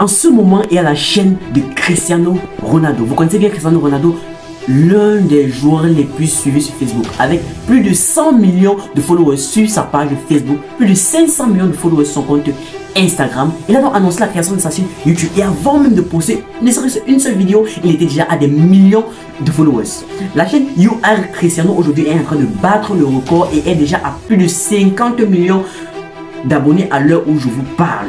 En ce moment, il y a la chaîne de Cristiano Ronaldo. Vous connaissez bien Cristiano Ronaldo, l'un des joueurs les plus suivis sur Facebook, avec plus de 100 millions de followers sur sa page Facebook, plus de 500 millions de followers sur son compte Instagram. Il a donc annoncé la création de sa chaîne YouTube et avant même de poster ne serait-ce une seule vidéo, il était déjà à des millions de followers. La chaîne UR Cristiano aujourd'hui est en train de battre le record et est déjà à plus de 50 millions d'abonnés à l'heure où je vous parle.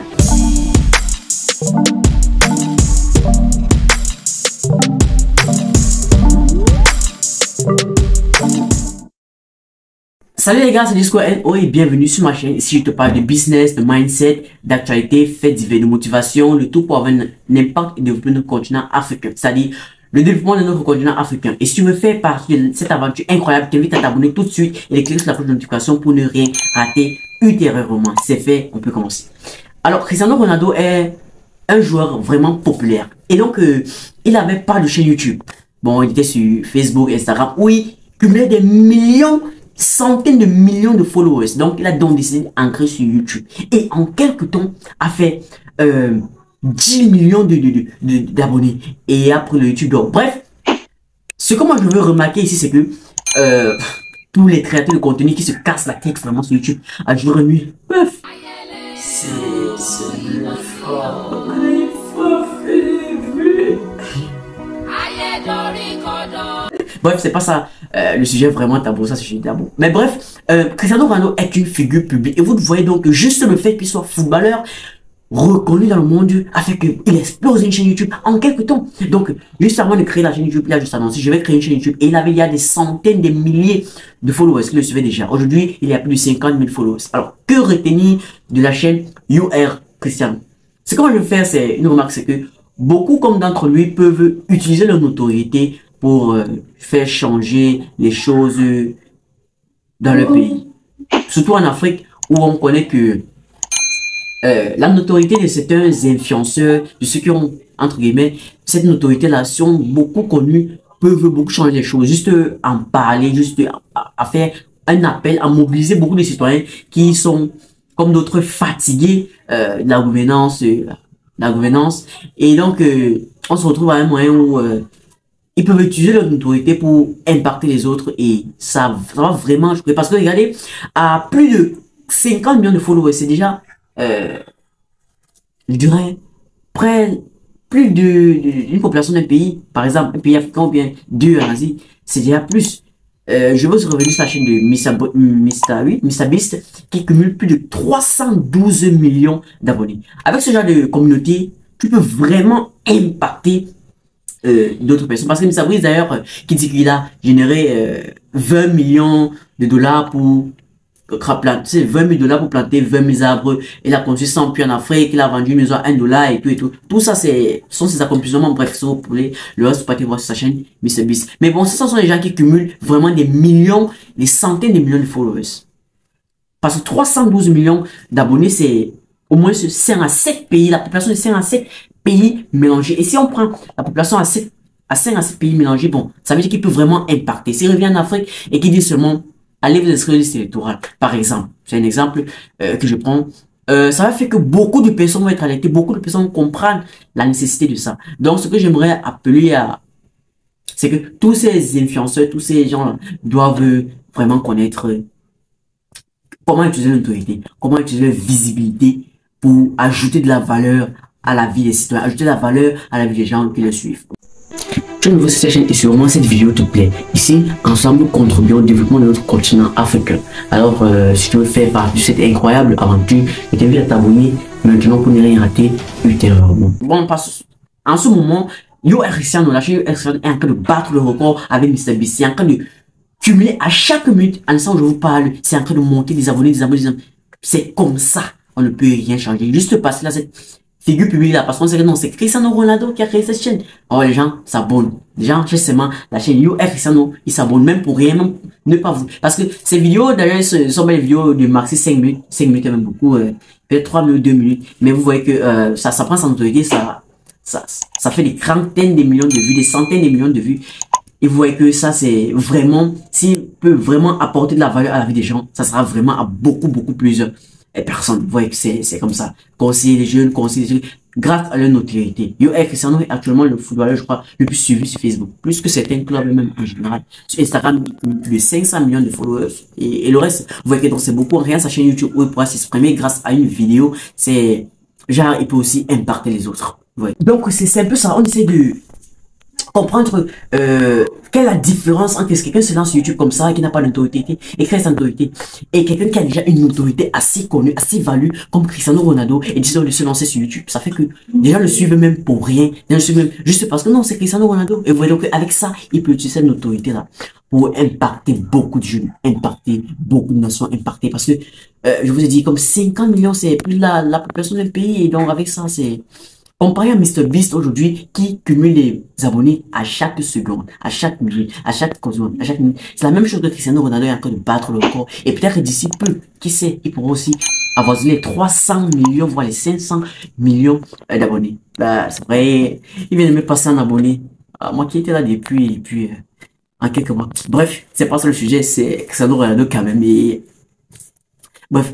Salut les gars, c'est Disco.NO et bienvenue sur ma chaîne. Ici je te parle de business, de mindset, d'actualité, faits divers, de motivation, le tout pour avoir un impact et développer notre continent africain, c'est-à-dire le développement de notre continent africain. Et si tu veux faire partie de cette aventure incroyable, je t'invite à t'abonner tout de suite et de cliquer sur la cloche de notification pour ne rien rater ultérieurement. C'est fait, on peut commencer. Alors, Cristiano Ronaldo est un joueur vraiment populaire. Et donc, il avait pas de chaîne YouTube. Bon, il était sur Facebook, Instagram, où il cumulait des millions, centaines de millions de followers. Donc, il a donc décidé d'ancrer sur YouTube. Et en quelques temps, a fait 10 millions d'abonnés. Et après le YouTube. Donc, bref, ce que moi je veux remarquer ici, c'est que tous les créateurs de contenu qui se cassent la tête vraiment sur YouTube à jour et nuit. Bref, c'est le fort. Bref, c'est pas ça le sujet vraiment tabou, ça c'est sujet tabou. Mais bref, Cristiano Ronaldo est une figure publique et vous voyez donc que juste le fait qu'il soit footballeur reconnu dans le monde a fait qu'il explose une chaîne YouTube en quelques temps. Donc, juste avant de créer la chaîne YouTube, il a juste annoncé je vais créer une chaîne YouTube et il y a des centaines, des milliers de followers qui le suivaient déjà. Aujourd'hui, il y a plus de 50 000 followers. Alors, que retenir de la chaîne UR Cristiano? Ce que moi je veux faire, c'est une remarque, c'est que beaucoup comme d'entre lui peuvent utiliser leur notoriété pour faire changer les choses dans le pays. Surtout en Afrique où on connaît que la notoriété de certains influenceurs, de ceux qui ont, entre guillemets, cette notoriété-là, sont beaucoup connus, peuvent beaucoup changer les choses. Juste en parler, juste à faire un appel, à mobiliser beaucoup de citoyens qui sont, comme d'autres, fatigués de la gouvernance. Et donc, on se retrouve à un moyen où ils peuvent utiliser leur notoriété pour impacter les autres et ça va vraiment jouer. Parce que regardez, à plus de 50 millions de followers, c'est déjà je dirais plus d'une population d'un pays, par exemple un pays africain ou bien deux en Asie, c'est déjà plus. Je veux revenir sur la chaîne de MrBeast qui cumule plus de 312 millions d'abonnés. Avec ce genre de communauté, tu peux vraiment impacter d'autres personnes. Parce que MrBeast d'ailleurs, qui dit qu'il a généré 20 millions de dollars pour planter 20 000 dollars pour planter 20 000 arbres. Il a construit 100 puits en Afrique, il a vendu une maison à 1 dollar et tout et tout. Tout ça, sont ses accomplissements. Bref, si vous voulez, le reste, vous pouvez voir sur sa chaîne MrBeast. Mais bon, ce sont des gens qui cumulent vraiment des millions, des centaines de millions de followers. Parce que 312 millions d'abonnés, c'est au moins 5 à 7 pays. La population de 5 à 7 pays mélangés. Et si on prend la population à 5 à 7 pays mélangés, bon, ça veut dire qu'il peut vraiment impacter. S'il revient en Afrique et qu'il dit seulement allez vous inscrire à la liste électorale, par exemple. C'est un exemple que je prends. Ça va faire que beaucoup de personnes vont être alertées, beaucoup de personnes comprennent la nécessité de ça. Donc, ce que j'aimerais appeler à, c'est que tous ces influenceurs, tous ces gens doivent vraiment connaître comment utiliser l'autorité, comment utiliser la visibilité pour ajouter de la valeur à la vie des citoyens, ajouter de la valeur à la vie des gens qui les suivent. Tu es nouveau sur cette chaîne et sûrement cette vidéo te plaît. Ici, ensemble, contribuons au développement de notre continent africain. Alors, si tu veux faire partie de cette incroyable aventure, je t'invite à t'abonner maintenant pour ne rien rater ultérieurement. Bon, en ce moment, UR Cristiano, la chaîne UR Cristiano est en train de battre le record avec MrBeast. C'est en train de cumuler à chaque minute, en instant où je vous parle, c'est en train de monter des abonnés, des abonnés, des abonnés. C'est comme ça, on ne peut rien changer. Juste passer là, cette figure publique là, parce qu'on sait que non, c'est Cristiano Ronaldo qui a créé cette chaîne. Alors les gens s'abonnent. Les gens, justement, la chaîne UR Cristiano, ils s'abonnent même pour rien, même ne pas vous. Parce que ces vidéos, d'ailleurs, ce sont des vidéos de maxi 5 minutes même beaucoup, peut-être 3 minutes, 2 minutes. Mais vous voyez que ça prend sa notoriété, ça fait des centaines de millions de vues, des centaines de millions de vues. Et vous voyez que ça, c'est vraiment, s'il peut vraiment apporter de la valeur à la vie des gens, ça sera vraiment à beaucoup, beaucoup plus et personne. Vous voyez que c'est comme ça. Conseiller les jeunes, conseiller les jeunes, grâce à leur notoriété. Yo, Cristiano est actuellement le footballeur, je crois, le plus suivi sur Facebook. Plus que certains clubs même en général. Sur Instagram, il cumule plus de 500 millions de followers. Et le reste, vous voyez que donc c'est beaucoup. Rien sa chaîne YouTube où il pourra s'exprimer grâce à une vidéo. C'est, genre, il peut aussi impacter les autres. Vous voyez. Donc, c'est un peu ça. On essaie de comprendre quelle est la différence entre quelqu'un qui se lance sur YouTube comme ça, qui n'a pas d'autorité, et crée sa autorité, et quelqu'un qui a déjà une autorité assez connue, assez value, comme Cristiano Ronaldo, et décide de se lancer sur YouTube. Ça fait que déjà le suivent même pour rien, déjà le suivent même juste parce que non, c'est Cristiano Ronaldo. Et vous voyez donc avec ça, il peut utiliser cette autorité-là pour impacter beaucoup de jeunes, impacter beaucoup de nations, impacter, parce que je vous ai dit, comme 50 millions, c'est plus la population d'un pays, et donc avec ça, c'est... Comparé à MrBeast aujourd'hui qui cumule les abonnés à chaque seconde, à chaque minute, à chaque seconde, à chaque minute. C'est la même chose que Cristiano Ronaldo est en train de battre le record. Et peut-être que d'ici peu, qui sait, il pourra aussi avoisiner les 300 millions, voire les 500 millions d'abonnés. Bah, c'est vrai, il vient de me passer un abonné. Moi qui étais là depuis en quelques mois. Bref, c'est pas ça le sujet, c'est Cristiano Ronaldo quand même. Et bref,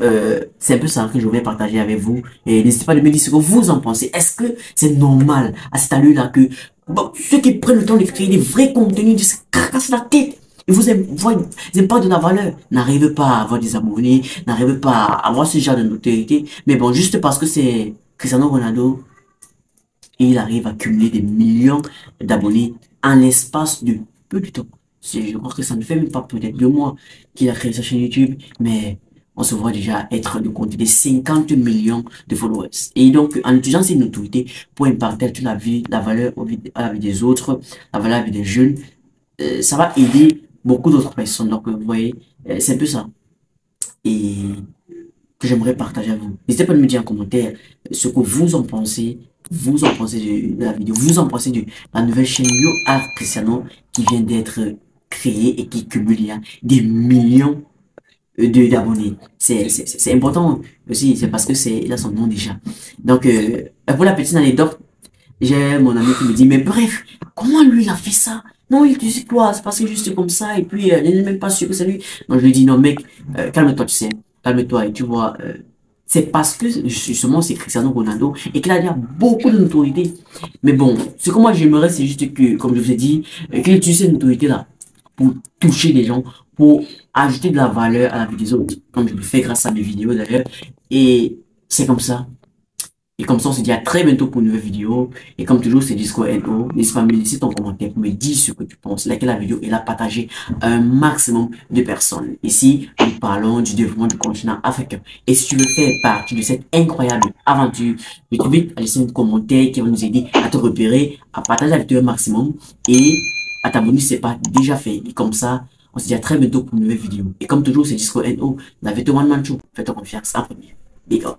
c'est un peu ça que je voulais partager avec vous. Et n'hésitez pas à me dire ce que vous en pensez. Est-ce que c'est normal à cet allure-là que bon, ceux qui prennent le temps de créer des vrais contenus, de se casser la tête, et vous n'aimez pas de la valeur, n'arrivez pas à avoir des abonnés, n'arrivez pas à avoir ce genre de notoriété. Mais bon, juste parce que c'est Cristiano Ronaldo, il arrive à cumuler des millions d'abonnés en l'espace de peu de temps. Je crois que ça ne fait même pas peut-être 2 mois qu'il a créé sa chaîne YouTube, mais on se voit déjà être de compter des 50 millions de followers. Et donc, en utilisant cette notoriété pour impacter toute la vie, la valeur à la vie des autres, la valeur à la vie des jeunes, ça va aider beaucoup d'autres personnes. Donc, vous voyez, c'est un peu ça. Et que j'aimerais partager avec vous. N'hésitez pas à me dire en commentaire ce que vous en pensez de la vidéo, vous en pensez de la nouvelle chaîne Yo Art Cristiano qui vient d'être créée et qui cumule des millions d'abonnés. C'est important aussi, c'est parce que il a son nom déjà. Donc, pour la petite anecdote, j'ai mon ami qui me dit, mais bref, comment lui il a fait ça? Non, il te dit quoi? C'est passé juste comme ça, et puis il n'est même pas sûr que c'est lui. Donc je lui dis, non mec, calme-toi, tu sais, calme-toi, et tu vois, c'est parce que justement c'est Cristiano Ronaldo et qu'il a déjà beaucoup de notoriété. Mais bon, ce que moi j'aimerais, c'est juste que, comme je vous ai dit, qu'il utilise cette notoriété-là pour toucher les gens, pour ajouter de la valeur à la vie des autres, comme je le fais grâce à mes vidéos d'ailleurs. Et c'est comme ça. Et comme ça, on se dit à très bientôt pour une nouvelle vidéo. Et comme toujours, c'est Disco NO. N'hésite pas à me laisser ton commentaire pour me dire ce que tu penses. Likez la vidéo et la partager à un maximum de personnes. Ici, nous parlons du développement du continent africain. Et si tu veux faire partie de cette incroyable aventure, je t'invite à laisser un commentaire qui va nous aider à te repérer, à partager la vidéo un maximum et à t'abonner si ce n'est pas déjà fait. Et comme ça, on se dit à très bientôt pour une nouvelle vidéo. Et comme toujours, c'est Disco NO, la vidéo One Man Show. Faites-toi confiance en premier. Big up.